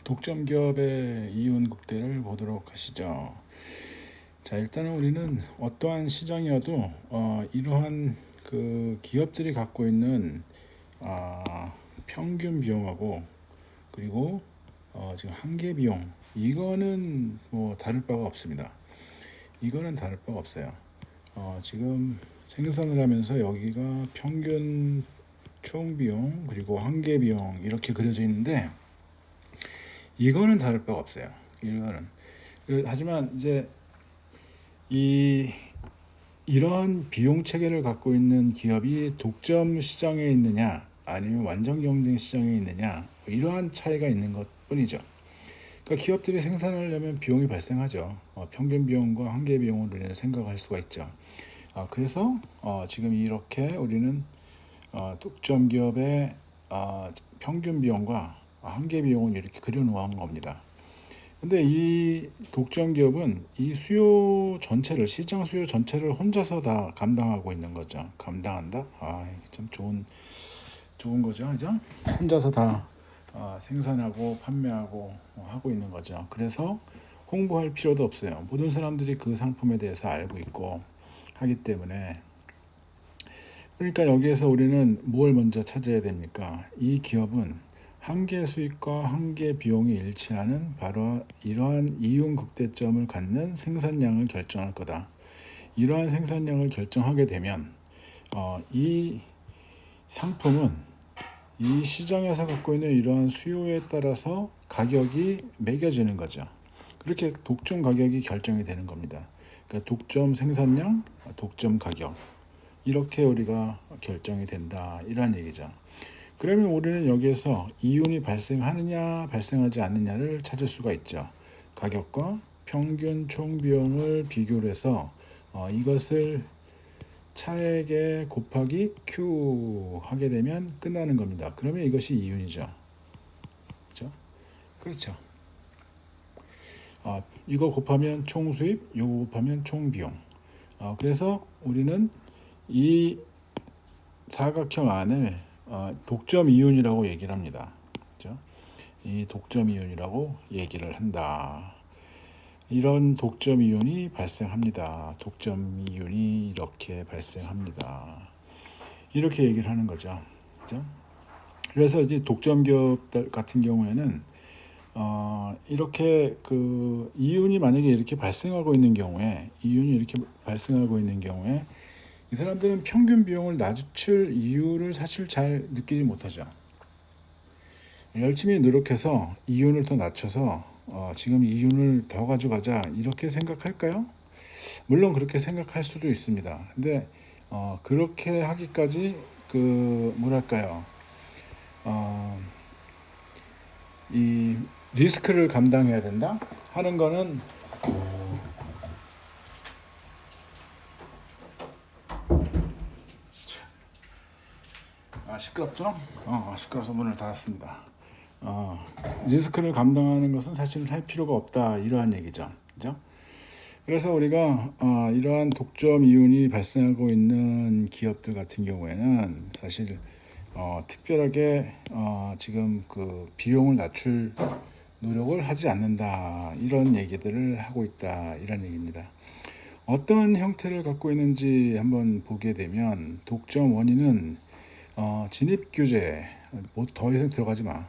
독점 기업의 이윤 극대를 보도록 하시죠. 자, 일단은 우리는 어떠한 시장이어도 이러한 그 기업들이 갖고 있는 평균 비용하고 그리고 지금 한계 비용, 이거는 뭐 다를 바가 없습니다. 이거는 다를 바가 없어요. 지금 생산을 하면서 여기가 평균 총 비용 그리고 한계 비용 이렇게 그려져 있는데, 이거는 다를 바가 없어요. 이거는. 하지만 이제 이러한 비용 체계를 갖고 있는 기업이 독점 시장에 있느냐 아니면 완전 경쟁 시장에 있느냐, 이러한 차이가 있는 것뿐이죠. 그러니까 기업들이 생산을 하려면 비용이 발생하죠. 평균 비용과 한계 비용을 우리는 생각할 수가 있죠. 그래서 지금 이렇게 우리는 독점 기업의 평균 비용과 한계 비용을 이렇게 그려놓은 겁니다. 근데 이 독점 기업은 이 수요 전체를, 시장 수요 전체를 혼자서 다 감당하고 있는 거죠. 감당한다? 참 좋은 거죠. 그죠? 혼자서 다 생산하고 판매하고 하고 있는 거죠. 그래서 홍보할 필요도 없어요. 모든 사람들이 그 상품에 대해서 알고 있고 하기 때문에. 그러니까 여기에서 우리는 뭘 먼저 찾아야 됩니까? 이 기업은 한계 수익과 한계 비용이 일치하는 바로 이러한 이윤 극대점을 갖는 생산량을 결정할 거다. 이러한 생산량을 결정하게 되면 이 상품은 이 시장에서 갖고 있는 이러한 수요에 따라서 가격이 매겨지는 거죠. 그렇게 독점 가격이 결정이 되는 겁니다. 그러니까 독점 생산량, 독점 가격, 이렇게 우리가 결정이 된다, 이런 얘기죠. 그러면 우리는 여기에서 이윤이 발생하느냐 발생하지 않느냐를 찾을 수가 있죠. 가격과 평균 총 비용을 비교를 해서 이것을 차액에 곱하기 Q 하게 되면 끝나는 겁니다. 그러면 이것이 이윤이죠. 그렇죠? 그렇죠. 이거 곱하면 총 수입, 이거 곱하면 총 비용. 그래서 우리는 이 사각형 안을 독점 이윤이라고 얘기를 합니다. 그렇죠? 이 독점 이윤이라고 얘기를 한다. 이런 독점 이윤이 발생합니다. 독점 이윤이 이렇게 발생합니다. 이렇게 얘기를 하는 거죠. 그렇죠? 그래서 이제 독점 기업 같은 경우에는 이렇게 그 이윤이 만약에 이렇게 발생하고 있는 경우에, 이 사람들은 평균 비용을 낮출 이유를 사실 잘 느끼지 못하죠. 열심히 노력해서 이윤을 더 낮춰서 지금 이윤을 더 가져가자, 이렇게 생각할까요? 물론 그렇게 생각할 수도 있습니다. 근데 그렇게 하기까지 뭐랄까요, 이 리스크를 감당해야 된다 하는 거는 시끄럽죠? 시끄러워서 문을 닫았습니다. 리스크를 감당하는 것은 사실 할 필요가 없다, 이러한 얘기죠. 그죠? 그래서 우리가 이러한 독점 이윤이 발생하고 있는 기업들 같은 경우에는 사실 특별하게 지금 그 비용을 낮출 노력을 하지 않는다, 이런 얘기들을 하고 있다, 이런 얘기입니다. 어떤 형태를 갖고 있는지 한번 보게 되면, 독점 원인은 진입 규제, 뭐 더 이상 들어가지 마.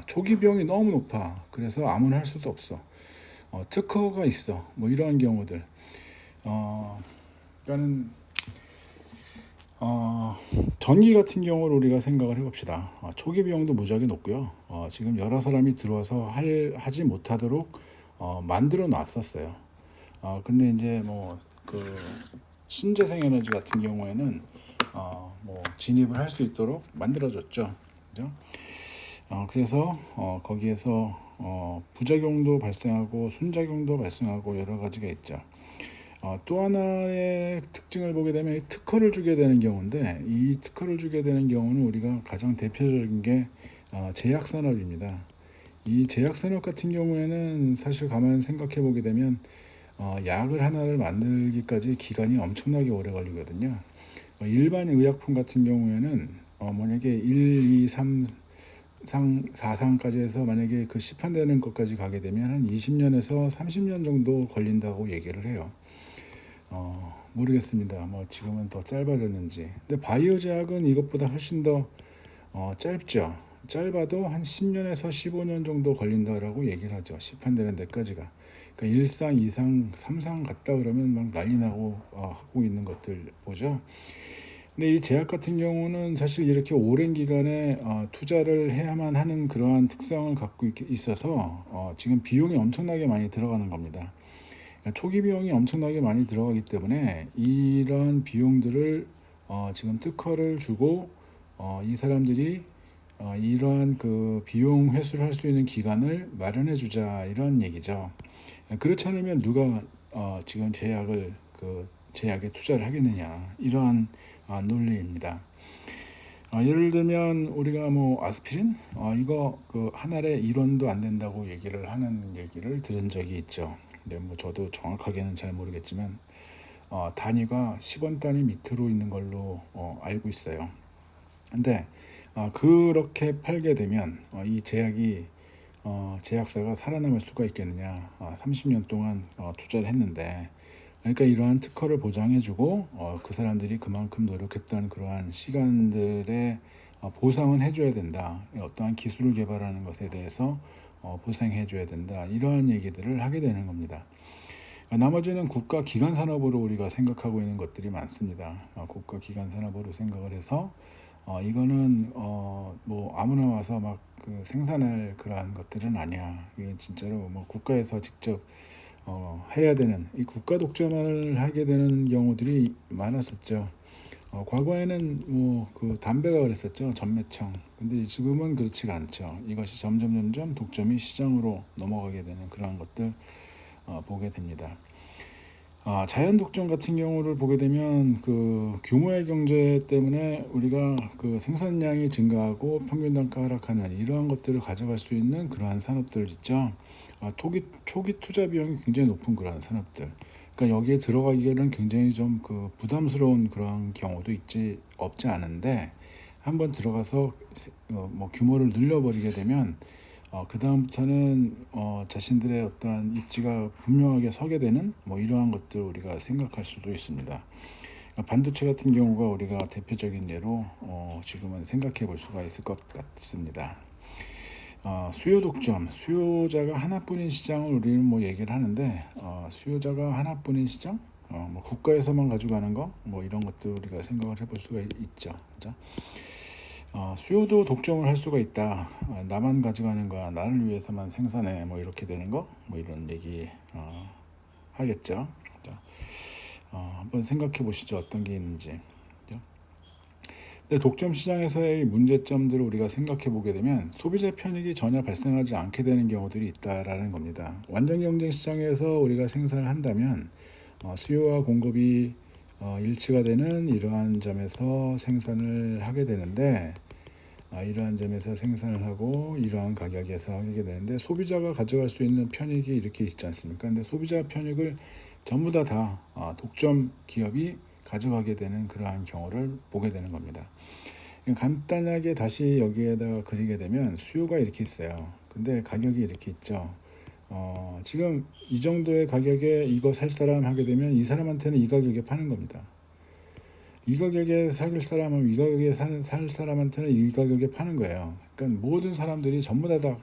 초기 비용이 너무 높아. 그래서 아무나 할 수도 없어. 특허가 있어. 뭐 이러한 경우들. 그러니까는 전기 같은 경우를 우리가 생각을 해봅시다. 초기 비용도 무지하게 높고요. 지금 여러 사람이 들어와서 하지 못하도록 만들어 놨었어요. 근데 이제 뭐 신재생에너지 같은 경우에는 뭐 진입을 할 수 있도록 만들어졌죠. 그죠? 그래서 거기에서 부작용도 발생하고 순작용도 발생하고 여러 가지가 있죠. 또 하나의 특징을 보게 되면 특허를 주게 되는 경우인데, 이 특허를 주게 되는 경우는 우리가 가장 대표적인 게 제약산업입니다. 이 제약산업 같은 경우에는 사실 가만 생각해 보게 되면 약을 하나를 만들기까지 기간이 엄청나게 오래 걸리거든요. 일반 의약품 같은 경우에는 만약에 1, 2, 3 4상까지 해서 만약에 그 시판되는 것까지 가게 되면 한 20년에서 30년 정도 걸린다고 얘기를 해요. 모르겠습니다. 뭐 지금은 더 짧아졌는지. 근데 바이오 제약은 이것보다 훨씬 더 짧죠. 짧아도 한 10년에서 15년 정도 걸린다라고 얘기를 하죠. 시판되는 데까지가. 그러니까 1상, 2상, 3상 갔다 그러면 막 난리 나고 하고 있는 것들 보죠. 근데 이 제약 같은 경우는 사실 이렇게 오랜 기간에 투자를 해야만 하는 그러한 특성을 갖고 있어서 지금 비용이 엄청나게 많이 들어가는 겁니다. 그러니까 초기 비용이 엄청나게 많이 들어가기 때문에 이런 비용들을 지금 특허를 주고 이 사람들이 이러한 그 비용 회수를 할 수 있는 기간을 마련해 주자 이런 얘기죠. 그렇지 않으면 누가 지금 제약에 투자를 하겠느냐 이러한 논리입니다. 예를 들면 우리가 뭐 아스피린 이거 그 한 알에 1원도 안 된다고 얘기를 하는 얘기를 들은 적이 있죠. 근데 뭐 저도 정확하게는 잘 모르겠지만 단위가 10원 단위 밑으로 있는 걸로 알고 있어요. 근데 그렇게 팔게 되면 이 제약사가 살아남을 수가 있겠느냐? 30년 동안 투자를 했는데, 그러니까 이러한 특허를 보장해주고 그 사람들이 그만큼 노력했던 그러한 시간들의 보상은 해줘야 된다. 어떠한 기술을 개발하는 것에 대해서 보상해줘야 된다. 이러한 얘기들을 하게 되는 겁니다. 나머지는 국가 기관 산업으로 우리가 생각하고 있는 것들이 많습니다. 국가 기관 산업으로 생각을 해서 이거는 뭐 아무나 와서 막 그 생산할 그러한 것들은 아니야. 이게 진짜로 뭐 국가에서 직접 해야 되는 이 국가 독점을 하게 되는 경우들이 많았었죠. 과거에는 뭐 그 담배가 그랬었죠. 전매청. 근데 지금은 그렇지가 않죠. 이것이 점점 독점이 시장으로 넘어가게 되는 그러한 것들 보게 됩니다. 자연 독점 같은 경우를 보게 되면 그 규모의 경제 때문에 우리가 그 생산량이 증가하고 평균 단가 하락하는 이러한 것들을 가져갈 수 있는 그러한 산업들 있죠. 초기 투자 비용이 굉장히 높은 그러한 산업들. 그러니까 여기에 들어가기에는 굉장히 좀 그 부담스러운 그런 경우도 없지 않은데 한번 들어가서 뭐 규모를 늘려버리게 되면 그 다음부터는 자신들의 어떠한 입지가 분명하게 서게 되는 뭐 이러한 것들 우리가 생각할 수도 있습니다. 반도체 같은 경우가 우리가 대표적인 예로 지금은 생각해 볼 수가 있을 것 같습니다. 수요 독점, 수요자가 하나뿐인 시장을 우리는 뭐 얘기를 하는데 수요자가 하나뿐인 시장, 뭐 국가에서만 가져가는 거, 뭐 이런 것들 우리가 생각을 해볼 수가 있죠. 그죠? 수요도 독점을 할 수가 있다. 나만 가져가는 거야. 나를 위해서만 생산해. 뭐 이렇게 되는 거, 뭐 이런 얘기 하겠죠. 자, 한번 생각해 보시죠. 어떤 게 있는지. 그죠? 근데 독점 시장에서의 문제점들을 우리가 생각해 보게 되면 소비자 편익이 전혀 발생하지 않게 되는 경우들이 있다라는 겁니다. 완전 경쟁 시장에서 우리가 생산을 한다면 수요와 공급이 일치가 되는 이러한 점에서 생산을 하게 되는데 이러한 점에서 생산을 하고 이러한 가격에서 하게 되는데 소비자가 가져갈 수 있는 편익이 이렇게 있지 않습니까? 근데 소비자 편익을 전부 다 독점 기업이 가져가게 되는 그러한 경우를 보게 되는 겁니다. 간단하게 다시 여기에다가 그리게 되면 수요가 이렇게 있어요. 근데 가격이 이렇게 있죠. 지금 이 정도의 가격에 이거 살 사람 하게 되면 이 사람한테는 이 가격에 파는 겁니다. 이 가격에 살 사람은 이 가격에 살 사람한테는 이 가격에 파는 거예요. 그러니까 모든 사람들이 전부 다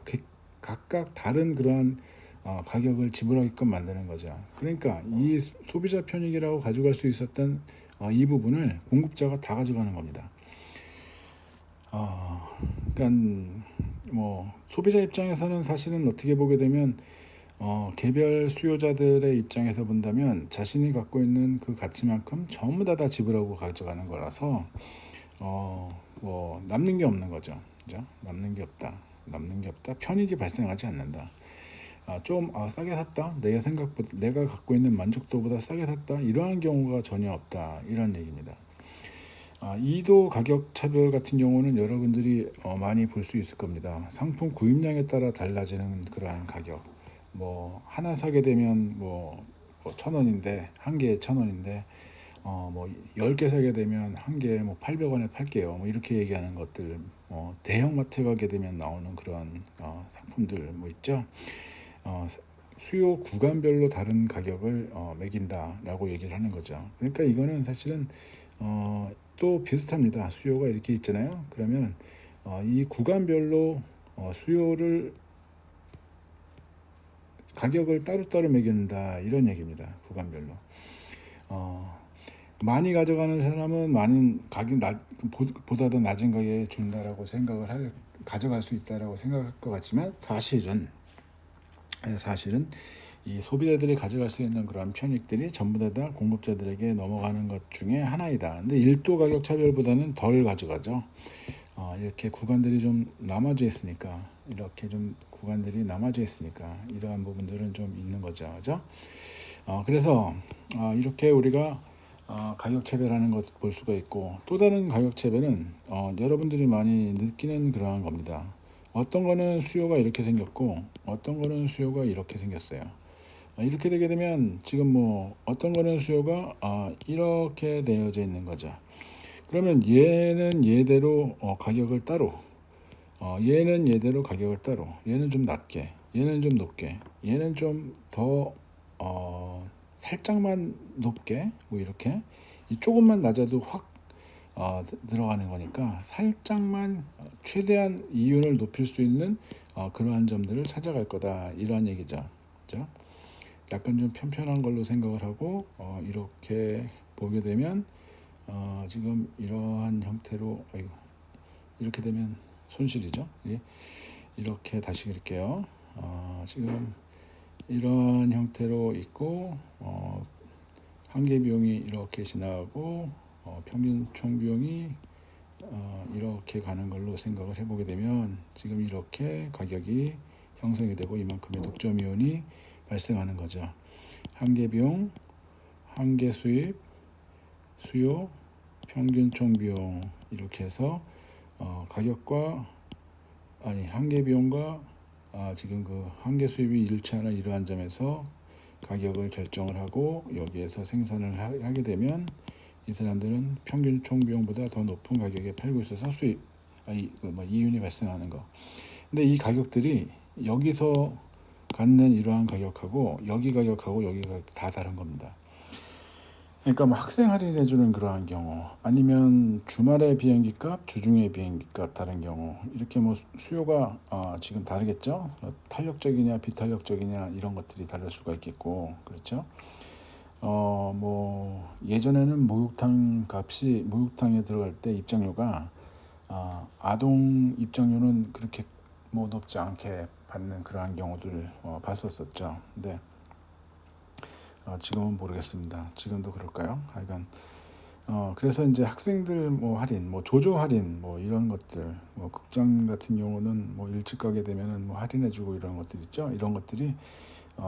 각각 다른 그러한 가격을 지불하게끔 만드는 거죠. 그러니까 이 소비자 편익이라고 가져갈 수 있었던 이 부분을 공급자가 다 가져가는 겁니다. 그러니까 뭐 소비자 입장에서는 사실은 어떻게 보게 되면 개별 수요자들의 입장에서 본다면 자신이 갖고 있는 그 가치만큼 전부 다 지불하고 가져가는 거라서 뭐 남는 게 없는 거죠. 그죠? 남는 게 없다. 편익이 발생하지 않는다. 좀 싸게 샀다. 내가 갖고 있는 만족도보다 싸게 샀다. 이러한 경우가 전혀 없다. 이런 얘기입니다. 2도 가격 차별 같은 경우는 여러분들이 많이 볼 수 있을 겁니다. 상품 구입량에 따라 달라지는 그러한 가격. 뭐 하나 사게 되면 뭐 1,000원인데 한 개에 1,000원인데 뭐 10개 사게 되면 한 개에 뭐 800원에 팔게요. 뭐 이렇게 얘기하는 것들 대형마트 가게 되면 나오는 그런 상품들 뭐 있죠. 수요 구간별로 다른 가격을 매긴다라고 얘기를 하는 거죠. 그러니까 이거는 사실은 또 비슷합니다. 수요가 이렇게 있잖아요. 그러면 이 구간별로 수요를 가격을 따로따로 매긴다 이런 얘기입니다. 구간별로. 많이 가져가는 사람은 많은 가격 보다 더 낮은 가격에 준다라고 가져갈 수 있다라고 생각할 것 같지만 사실은 이 소비자들이 가져갈 수 있는 그런 편익들이 전부 다 공급자들에게 넘어가는 것 중에 하나이다. 근데 1도 가격 차별보다는 덜 가져가죠. 이렇게 구간들이 좀 남아져 있으니까 이러한 부분들은 좀 있는 거죠, 그죠? 그래서 이렇게 우리가 가격 차별하는 것 볼 수가 있고, 또 다른 가격 차별은 여러분들이 많이 느끼는 그러한 겁니다. 어떤 거는 수요가 이렇게 생겼고 어떤 거는 수요가 이렇게 생겼어요. 이렇게 되게 되면 지금 뭐 어떤 거는 수요가 이렇게 되어져 있는 거죠. 그러면 얘는 얘대로 가격을 따로, 얘는 얘대로 가격을 따로, 얘는 좀 낮게, 얘는 좀 높게, 얘는 좀 더 살짝만 높게, 뭐 이렇게 조금만 낮아도 확 들어가는 거니까 살짝만 최대한 이윤을 높일 수 있는 그러한 점들을 찾아갈 거다 이러한 얘기죠. 그렇죠? 약간 좀 편편한 걸로 생각을 하고 이렇게 보게 되면 지금 이러한 형태로 이렇게 되면 손실이죠. 예. 이렇게 다시 그릴게요. 지금 이런 형태로 있고 한계 비용이 이렇게 지나가고 평균 총 비용이 이렇게 가는 걸로 생각을 해보게 되면 지금 이렇게 가격이 형성이 되고 이만큼의 독점 이윤이 발생하는 거죠. 한계 비용, 한계 수입, 수요, 평균 총 비용 이렇게 해서 한계 비용과 지금 그 한계 수입이 일치하는 이러한 점에서 가격을 결정을 하고 여기에서 생산을 하게 되면 이 사람들은 평균 총 비용보다 더 높은 가격에 팔고 있어서 이윤이 발생하는 거. 근데 이 가격들이 여기서 갖는 이러한 가격하고 여기 가격하고 여기 가격 다 다른 겁니다. 그러니까 뭐 학생 할인해 주는 그러한 경우, 아니면 주말에 비행기값, 주중에 비행기값 다른 경우, 이렇게 뭐 수요가 지금 다르겠죠. 탄력적이냐 비탄력적이냐 이런 것들이 다를 수가 있겠고, 그렇죠. 뭐 예전에는 목욕탕에 들어갈 때 입장료가 아동 입장료는 그렇게 뭐 높지 않게 받는 그러한 경우들 봤었었죠. 근데 지금은 모르겠습니다. 지금도 그럴까요? 하여간 그래서 이제 학생들 뭐 할인, 뭐 조조 할인, 뭐 이런 것들, 뭐 극장 같은 경우는 뭐 일찍 가게 되면은 뭐 할인해주고 이런 것들 있죠. 이런 것들이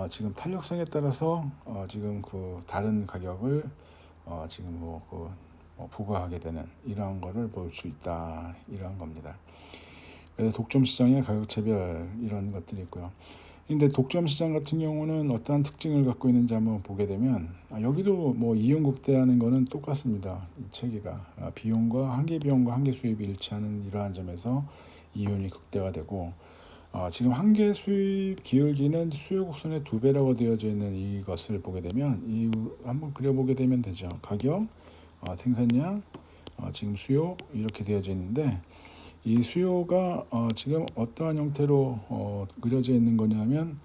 지금 탄력성에 따라서 지금 그 다른 가격을 지금 부과하게 되는 이러한 거를 볼 수 있다 이러한 겁니다. 그래서 독점 시장의 가격 차별 이런 것들이 있고요. 근데 독점 시장 같은 경우는 어떠한 특징을 갖고 있는지 한번 보게 되면 여기도 뭐 이윤 국대하는 거는 똑같습니다. 이 체계가 한계 비용과 한계 수입이 일치하는 이러한 점에서 이윤이 극대화 되고, 지금 한계 수입 기울기는 수요 곡선의 2배라고 되어져 있는 이것을 보게 되면 한번 그려보게 되면 되죠. 가격, 생산량, 지금 수요 이렇게 되어져 있는데, 이 수요가 지금 어떠한 형태로 그려져 있는 거냐면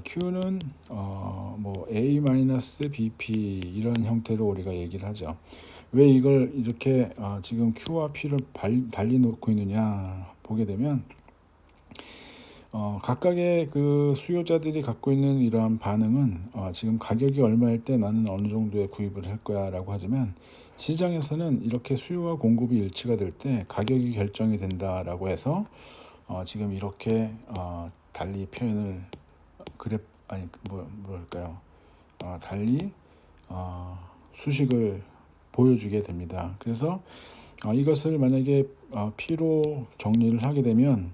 Q는 뭐 A-BP 이런 형태로 우리가 얘기를 하죠. 왜 이걸 이렇게 지금 Q와 P를 달리 놓고 있느냐 보게 되면 각각의 그 수요자들이 갖고 있는 이러한 반응은 지금 가격이 얼마일 때 나는 어느 정도의 구입을 할 거야 라고 하지만, 시장에서는 이렇게 수요와 공급이 일치가 될 때 가격이 결정이 된다라고 해서 지금 이렇게 달리 표현을 달리 수식을 보여주게 됩니다. 그래서 이것을 만약에 P로 정리를 하게 되면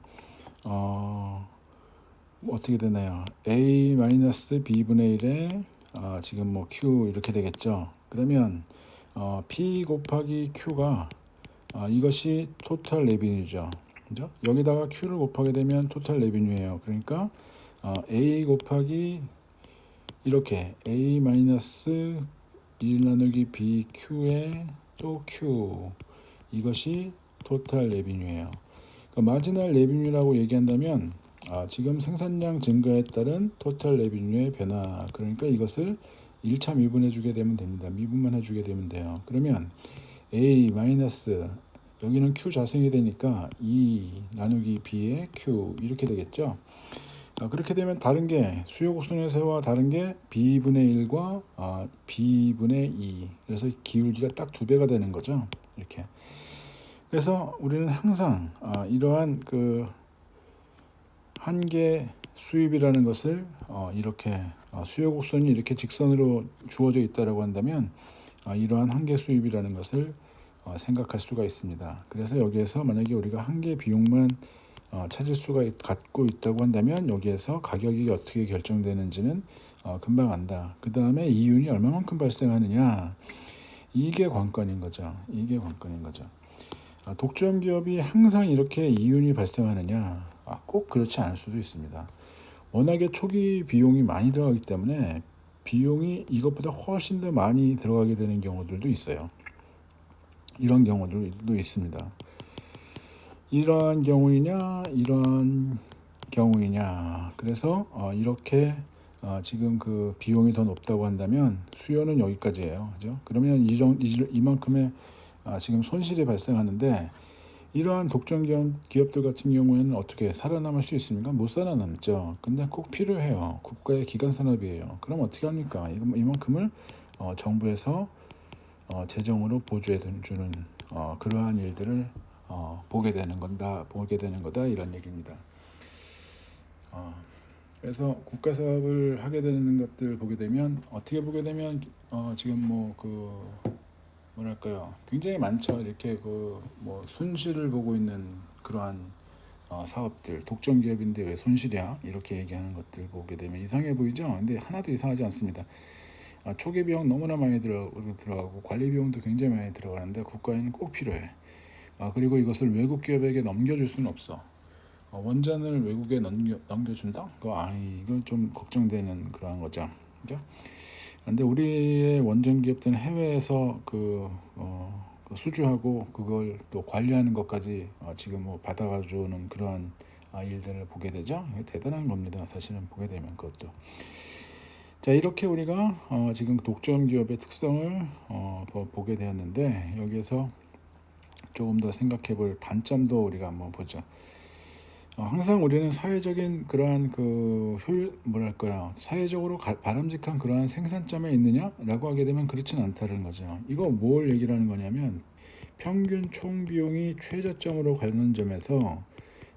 어떻게 되나요? A-B분의 1에 지금 뭐 Q 이렇게 되겠죠. 그러면 P 곱하기 Q가 이것이 토탈 레비뉴죠. 그죠? 여기다가 Q를 곱하게 되면 토탈 레비뉴예요. 그러니까 A 곱하기 이렇게 A 마이너스 1 나누기 BQ에 또 Q, 이것이 토탈 레비뉴예요. 그러니까 마지널 레비뉴라고 얘기한다면 지금 생산량 증가에 따른 토탈 레비뉴의 변화, 그러니까 이것을 1차 미분해 주게 되면 됩니다. 미분만 해주게 되면 돼요. 그러면 A 마이너스 여기는 Q 자승이 되니까 2 나누기 B의 Q 이렇게 되겠죠. 그렇게 되면 다른 게 수요 곡선의 세와 다른 게 B분의 1과 B분의 2, 그래서 기울기가 딱 2배가 되는 거죠. 이렇게. 그래서 우리는 항상 이러한 그 한계 수입이라는 것을 이렇게 수요 곡선이 이렇게 직선으로 주어져 있다라고 한다면 이러한 한계 수입이라는 것을 생각할 수가 있습니다. 그래서 여기에서 만약에 우리가 한계 비용만 찾을 수가 갖고 있다고 한다면 여기에서 가격이 어떻게 결정되는지는 금방 안다. 그 다음에 이윤이 얼마만큼 발생하느냐, 이게 관건인 거죠. 이게 관건인 거죠. 독점 기업이 항상 이렇게 이윤이 발생하느냐, 꼭 그렇지 않을 수도 있습니다. 워낙에 초기 비용이 많이 들어가기 때문에 비용이 이것보다 훨씬 더 많이 들어가게 되는 경우들도 있어요. 이런 경우들도 있습니다. 이러한 경우이냐 이러한 경우이냐, 그래서 이렇게 지금 그 비용이 더 높다고 한다면 수요는 여기까지예요. 그죠? 그러면 이만큼의 지금 손실이 발생하는데, 이러한 독점 기업들 같은 경우에는 어떻게 살아남을 수 있습니까? 못 살아남죠. 근데 꼭 필요해요. 국가의 기간 산업이에요. 그럼 어떻게 합니까? 이만큼을 정부에서 재정으로 보조해 주는 그러한 일들을 보게 되는 거다 이런 얘기입니다. 그래서 국가 사업을 하게 되는 것들 보게 되면 어떻게 보게 되면 지금 뭐랄까요, 굉장히 많죠. 이렇게 손실을 보고 있는 그러한 사업들, 독점 기업인데 왜 손실이야? 이렇게 얘기하는 것들 보게 되면 이상해 보이죠? 근데 하나도 이상하지 않습니다. 초기 비용 너무나 많이 들어가고 관리 비용도 굉장히 많이 들어가는데 국가에는 꼭 필요해. 그리고 이것을 외국 기업에게 넘겨줄 수는 없어. 원전을 외국에 넘겨준다? 이거 좀 걱정되는 그러한 거죠. 그죠? 근데 우리의 원전 기업들은 해외에서 수주하고 그걸 또 관리하는 것까지 지금 받아가주는 그러한 일들을 보게 되죠. 대단한 겁니다. 사실은 보게 되면 그것도. 자, 이렇게 우리가 지금 독점 기업의 특성을 보게 되었는데, 여기에서 조금 더 생각해 볼 단점도 우리가 한번 보죠. 항상 우리는 사회적인 그러한 사회적으로 바람직한 그러한 생산점에 있느냐라고 하게 되면 그렇지는 않다는 거죠. 이거 뭘 얘기를 하는 거냐면, 평균 총 비용이 최저점으로 가는 점에서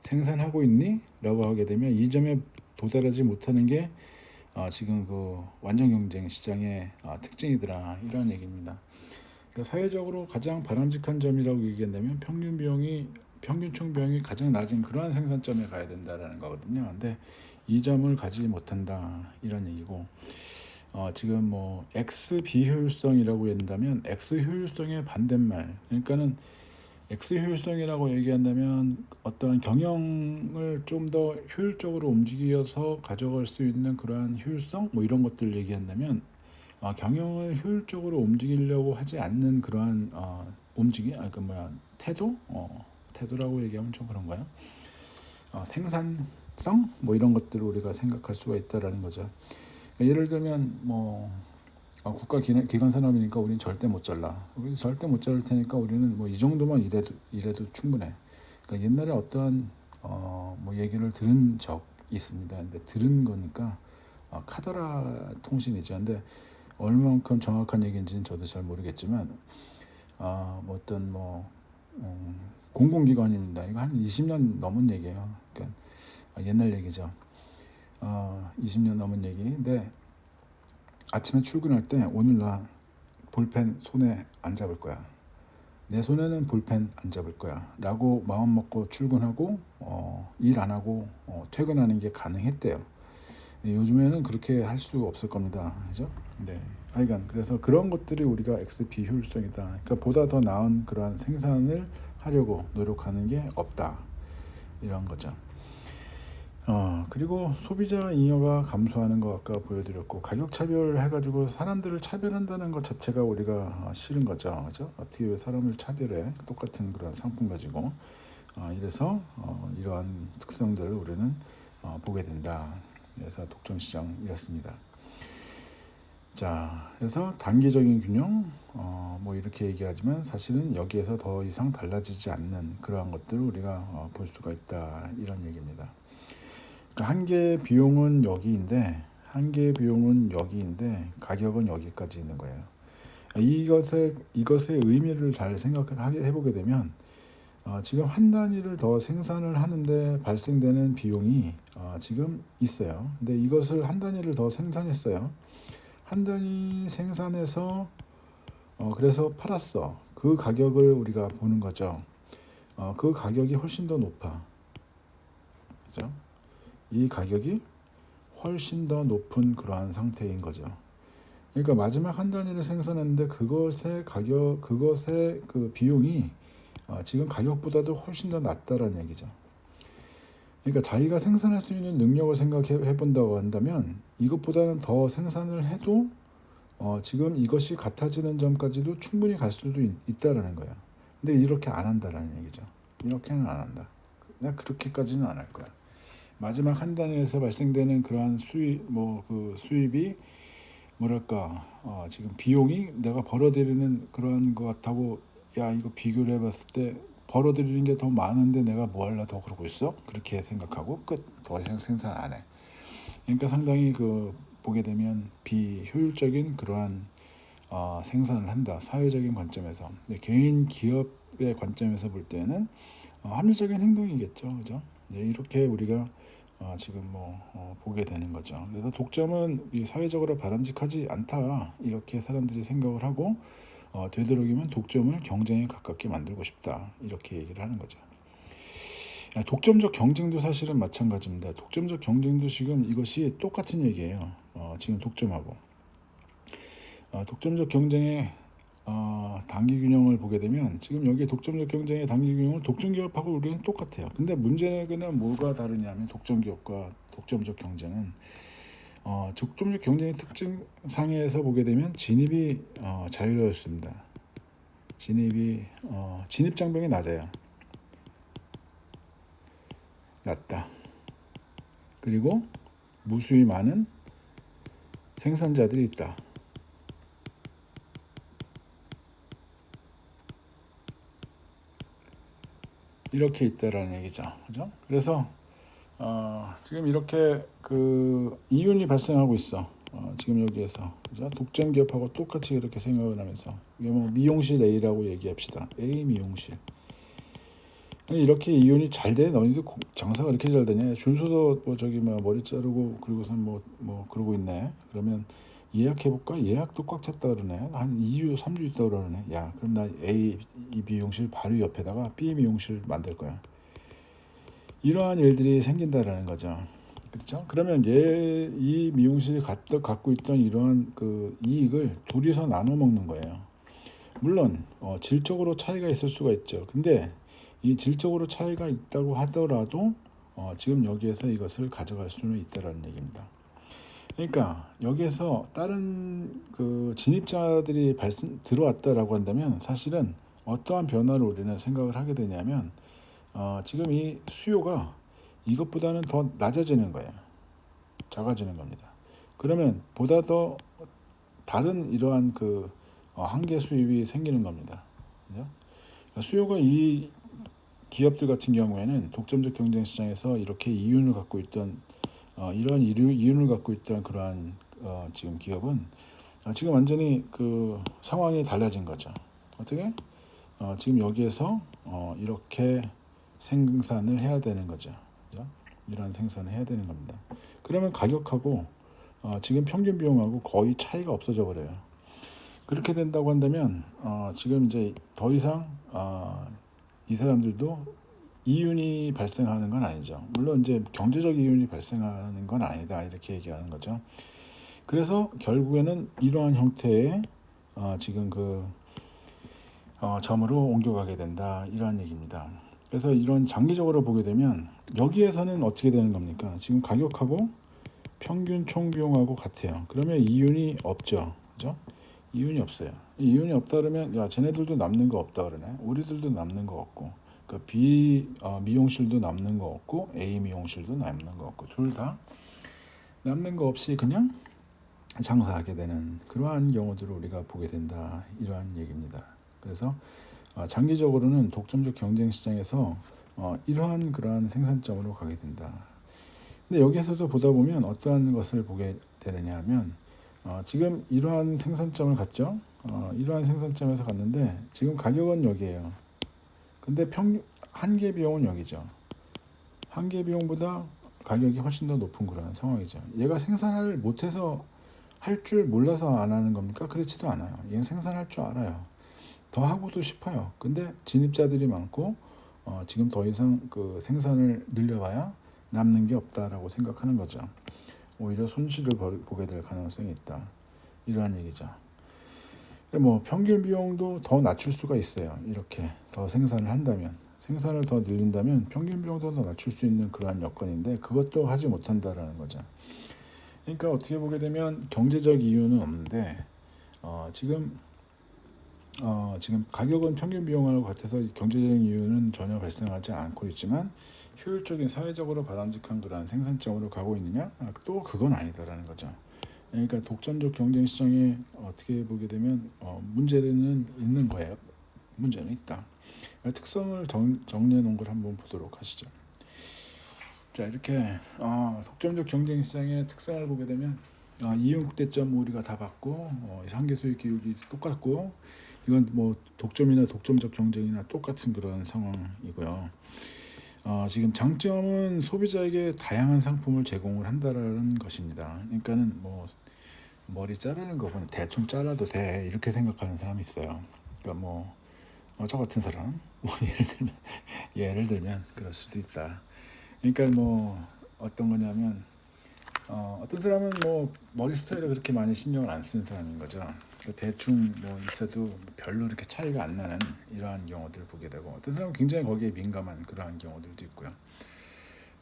생산하고 있니? 라고 하게 되면 이 점에 도달하지 못하는 게 지금 그 완전 경쟁 시장의 특징이더라, 이런 얘기입니다. 그러니까 사회적으로 가장 바람직한 점이라고 얘기한다면 평균 총 비용이 가장 낮은 그러한 생산점에 가야 된다라는 거거든요. 근데 이 점을 가지 못한다, 이런 얘기고, 지금 X 비효율성이라고 한다면 X 효율성의 반대말, 그러니까는 X 효율성이라고 얘기한다면 어떠한 경영을 좀 더 효율적으로 움직여서 가져갈 수 있는 그러한 효율성, 이런 것들 얘기한다면 경영을 효율적으로 움직이려고 하지 않는 그러한 태도라고 얘기하면 좀 그런가요? 생산성 이런 것들을 우리가 생각할 수가 있다라는 거죠. 예를 들면 국가 기관 산업이니까 우리는 절대 못 잘라. 우리 절대 못 자를 테니까 우리는 이 정도만 일해도 충분해. 그러니까 옛날에 어떠한 얘기를 들은 적 있습니다. 근데 들은 거니까 카더라 통신이죠. 근데 얼마만큼 정확한 얘기인지는 저도 잘 모르겠지만 공공기관입니다. 이거 한 20년 넘은 얘기예요. 그러니까 옛날 얘기죠. 20년 넘은 얘기인데, 아침에 출근할 때 오늘 나 볼펜 손에 안 잡을 거야. 내 손에는 볼펜 안 잡을 거야. 라고 마음 먹고 출근하고 일 안 하고 퇴근하는 게 가능했대요. 요즘에는 그렇게 할 수 없을 겁니다. 그죠? 네. 하여간 그래서 그런 것들이 우리가 XP 효율성이다. 그러니까 보다 더 나은 그러한 생산을 하려고 노력하는 게 없다. 이런 거죠. 그리고 소비자 잉여가 감소하는 거 아까 보여드렸고, 가격 차별 해가지고 사람들을 차별한다는 것 자체가 우리가 싫은 거죠. 그죠? 어떻게 왜 사람을 차별해? 똑같은 그런 상품 가지고. 이래서 이러한 특성들을 우리는 보게 된다. 그래서 독점 시장 이렇습니다. 자, 그래서 단기적인 균형, 뭐 이렇게 얘기하지만 사실은 여기에서 더 이상 달라지지 않는 그러한 것들을 우리가 볼 수가 있다. 이런 얘기입니다. 그러니까 한 개의 비용은 여기인데 가격은 여기까지 있는 거예요. 이것의 의미를 잘 생각을 해보게 되면 지금 한 단위를 더 생산을 하는데 발생되는 비용이 지금 있어요. 근데 이것을 한 단위를 더 생산했어요. 한 단위 생산해서 그래서 팔았어. 그 가격을 우리가 보는 거죠. 그 가격이 훨씬 더 높아. 그죠? 이 가격이 훨씬 더 높은 그러한 상태인 거죠. 그러니까 마지막 한 단위를 생산했는데 그것의 그 비용이 지금 가격보다도 훨씬 더 낮다라는 얘기죠. 그러니까 자기가 생산할 수 있는 능력을 생각해 본다고 한다면 이것보다는 더 생산을 해도 지금 이것이 같아지는 점까지도 충분히 갈 수도 있다라는 거야. 근데 이렇게 안 한다라는 얘기죠. 이렇게는 안 한다. 나 그렇게까지는 안 할 거야. 마지막 한 단위에서 발생되는 그러한 수입이 뭐랄까 지금 비용이 내가 벌어들이는 그런 것 같다고, 야 이거 비교를 해봤을 때 벌어들이는 게 더 많은데 내가 뭐 하려 더 그러고 있어? 그렇게 생각하고 더 이상 생산 안 해. 그러니까 상당히 보게 되면 비효율적인 그러한 생산을 한다. 사회적인 관점에서. 개인 기업의 관점에서 볼 때는 합리적인 행동이겠죠. 그죠? 네, 이렇게 우리가 지금 보게 되는 거죠. 그래서 독점은 사회적으로 바람직하지 않다. 이렇게 사람들이 생각을 하고 되도록이면 독점을 경쟁에 가깝게 만들고 싶다. 이렇게 얘기를 하는 거죠. 독점적 경쟁도 사실은 마찬가지입니다. 독점적 경쟁도 지금 이것이 똑같은 얘기예요. 지금 독점하고 독점적 경쟁의 단기 균형을 보게 되면 지금 여기 독점적 경쟁의 단기 균형은 독점 기업하고 우리는 똑같아요. 근데 문제는 뭐가 다르냐면 독점 기업과 독점적 경쟁은 독점적 경쟁의 특징상에서 보게 되면 진입이 자유로웠습니다. 진입 장벽이 낮다. 그리고 무수히 많은 생산자들이 있다. 이렇게 있다라는 얘기죠. 그죠? 그래서 지금 이렇게 이윤이 발생하고 있어. 지금 여기에서 그죠? 독점 기업하고 똑같이 이렇게 생각을 하면서 이게 미용실 A라고 얘기합시다. A 미용실. 이렇게 이윤이 잘 돼? 너희들 장사가 이렇게 잘 되냐? 준수도 머리 자르고 그리고선 그러고 있네. 그러면 예약해볼까? 예약도 꽉 찼다 그러네. 한 2주, 3주 있다 그러네. 야, 그럼 나 A 이 미용실 바로 옆에다가 B 미용실 만들 거야. 이러한 일들이 생긴다라는 거죠. 그렇죠? 그러면 이 미용실이 갖고 있던 이러한 이익을 둘이서 나눠 먹는 거예요. 물론 질적으로 차이가 있을 수가 있죠. 근데 이 질적으로 차이가 있다고 하더라도 지금 여기에서 이것을 가져갈 수는 있다라는 얘기입니다. 그러니까 여기에서 다른 진입자들이 들어왔다라고 한다면 사실은 어떠한 변화를 우리는 생각을 하게 되냐면 지금 이 수요가 이것보다는 더 낮아지는 거예요. 작아지는 겁니다. 그러면 보다 더 다른 이러한 한계 수입이 생기는 겁니다. 그죠? 수요가 이 기업들 같은 경우에는 독점적 경쟁 시장에서 이렇게 이윤을 갖고 있던 이런 이윤을 갖고 있던 그러한 지금 기업은 지금 완전히 상황이 달라진 거죠. 어떻게? 지금 여기에서 이렇게 생산을 해야 되는 거죠. 그죠? 이런 생산을 해야 되는 겁니다. 그러면 가격하고 지금 평균 비용하고 거의 차이가 없어져 버려요. 그렇게 된다고 한다면 지금 이제 더 이상 이 사람들도 이윤이 발생하는 건 아니죠. 물론 이제 경제적 이윤이 발생하는 건 아니다 이렇게 얘기하는 거죠. 그래서 결국에는 이러한 형태의 지금 점으로 옮겨가게 된다 이러한 얘기입니다. 그래서 이런 장기적으로 보게 되면 여기에서는 어떻게 되는 겁니까? 지금 가격하고 평균 총 비용하고 같아요. 그러면 이윤이 없죠. 그죠? 이윤이 없어요. 이윤이 없다 그러면 야 쟤네들도 남는 거 없다 그러네. 우리들도 남는 거 없고. 그러니까 B 미용실도 남는 거 없고 A 미용실도 남는 거 없고 둘 다 남는 거 없이 그냥 장사하게 되는 그러한 경우들을 우리가 보게 된다. 이러한 얘기입니다. 그래서 장기적으로는 독점적 경쟁 시장에서 이러한 그러한 생산점으로 가게 된다. 근데 여기에서도 보다 보면 어떠한 것을 보게 되느냐 하면 지금 이러한 생산점을 갔죠. 이러한 생산점에서 갔는데 지금 가격은 여기에요. 근데 한계 비용은 여기죠. 한계 비용보다 가격이 훨씬 더 높은 그런 상황이죠. 얘가 생산을 못해서 할 줄 몰라서 안 하는 겁니까? 그렇지도 않아요. 얘는 생산할 줄 알아요. 더 하고도 싶어요. 근데 진입자들이 많고 지금 더 이상 그 생산을 늘려봐야 남는 게 없다라고 생각하는 거죠. 오히려 손실을 보게 될 가능성이 있다. 이러한 얘기죠. 뭐 평균 비용도 더 낮출 수가 있어요. 이렇게 더 생산을 한다면, 생산을 더 늘린다면 평균 비용도 더 낮출 수 있는 그러한 여건인데 그것도 하지 못한다라는 거죠. 그러니까 어떻게 보게 되면 경제적 이유는 없는데 지금 가격은 평균 비용하고 같아서 경제적인 이유는 전혀 발생하지 않고 있지만 효율적인 사회적으로 바람직한 그러한 생산점으로 가고 있느냐? 또 그건 아니다라는 거죠. 그러니까 독점적 경쟁 시장에 어떻게 보게 되면 문제는 있는 거예요. 문제는 있다. 특성을 정리해 놓은 걸 한번 보도록 하시죠. 자 이렇게 독점적 경쟁 시장의 특성을 보게 되면 이윤 국대점 우리가 다 봤고 한계 소유 기울기 똑같고 이건 뭐 독점이나 독점적 경쟁이나 똑같은 그런 상황이고요. 지금 장점은 소비자에게 다양한 상품을 제공을 한다라는 것입니다. 그러니까는 뭐 머리 자르는 거 보면 대충 잘라도 돼 이렇게 생각하는 사람이 있어요. 그러니까 뭐 저 같은 사람 뭐 예를 들면 그럴 수도 있다. 그러니까 뭐 어떤 거냐면 어떤 사람은 뭐 머리 스타일을 그렇게 많이 신경을 안 쓰는 사람인 거죠. 대충 뭐 있어도 별로 이렇게 차이가 안 나는 이러한 경우들을 보게 되고 어떤 사람은 굉장히 거기에 민감한 그러한 경우들도 있고요.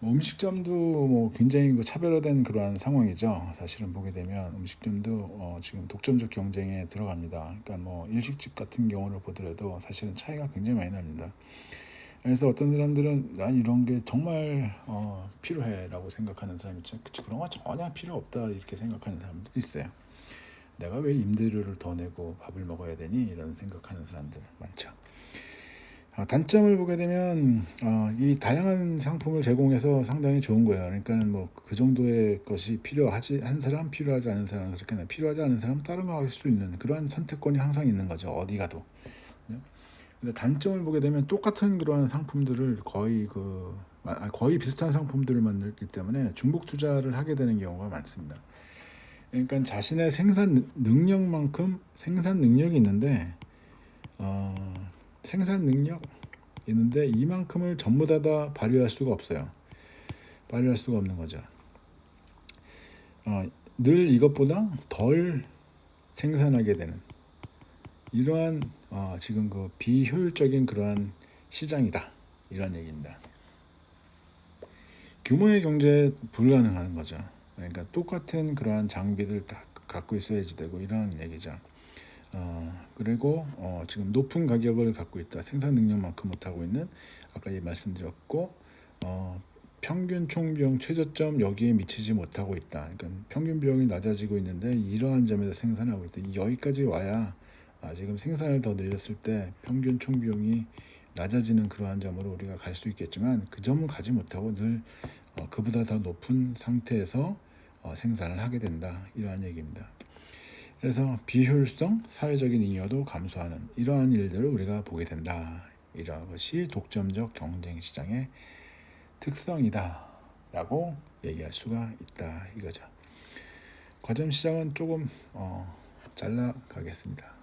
뭐 음식점도 뭐 굉장히 차별화된 그러한 상황이죠. 사실은 보게 되면 음식점도 지금 독점적 경쟁에 들어갑니다. 그러니까 뭐 일식집 같은 경우를 보더라도 사실은 차이가 굉장히 많이 납니다. 그래서 어떤 사람들은 난 이런 게 정말 필요해라고 생각하는 사람이 있죠. 그런 거 전혀 필요 없다 이렇게 생각하는 사람도 있어요. 내가 왜 임대료를 더 내고 밥을 먹어야 되니 이런 생각하는 사람들 많죠. 단점을 보게 되면 이 다양한 상품을 제공해서 상당히 좋은 거예요. 그러니까 뭐 그 정도의 것이 필요하지 한 사람, 필요하지 않은 사람 그렇게 필요하지 않은 사람 다른 거 할 수 있는 그러한 선택권이 항상 있는 거죠. 어디 가도. 근데 단점을 보게 되면 똑같은 그러한 상품들을 거의 비슷한 상품들을 만들기 때문에 중복 투자를 하게 되는 경우가 많습니다. 그러니까 자신의 생산 능력만큼 생산 능력이 있는데 생산 능력 있는데 이만큼을 전부 다 발휘할 수가 없어요. 발휘할 수가 없는 거죠. 늘 이것보다 덜 생산하게 되는 이러한 지금 그 비효율적인 그러한 시장이다 이런 얘기입니다. 규모의 경제에 불가능한 거죠. 그러니까 똑같은 그러한 장비들 다 갖고 있어야지 되고 이런 얘기죠. 그리고 지금 높은 가격을 갖고 있다. 생산 능력만큼 못하고 있는 아까 말씀드렸고 평균 총비용 최저점 여기에 미치지 못하고 있다. 그러니까 평균 비용이 낮아지고 있는데 이러한 점에서 생산하고 있다. 여기까지 와야 지금 생산을 더 늘렸을 때 평균 총비용이 낮아지는 그러한 점으로 우리가 갈 수 있겠지만 그 점을 가지 못하고 늘 그보다 더 높은 상태에서 생산을 하게 된다. 이러한 얘기입니다. 그래서 비효율성, 사회적인 잉여도 감소하는 이러한 일들을 우리가 보게 된다. 이러한 것이 독점적 경쟁 시장의 특성이다 라고 얘기할 수가 있다 이거죠. 과점 시장은 조금 잘라 가겠습니다.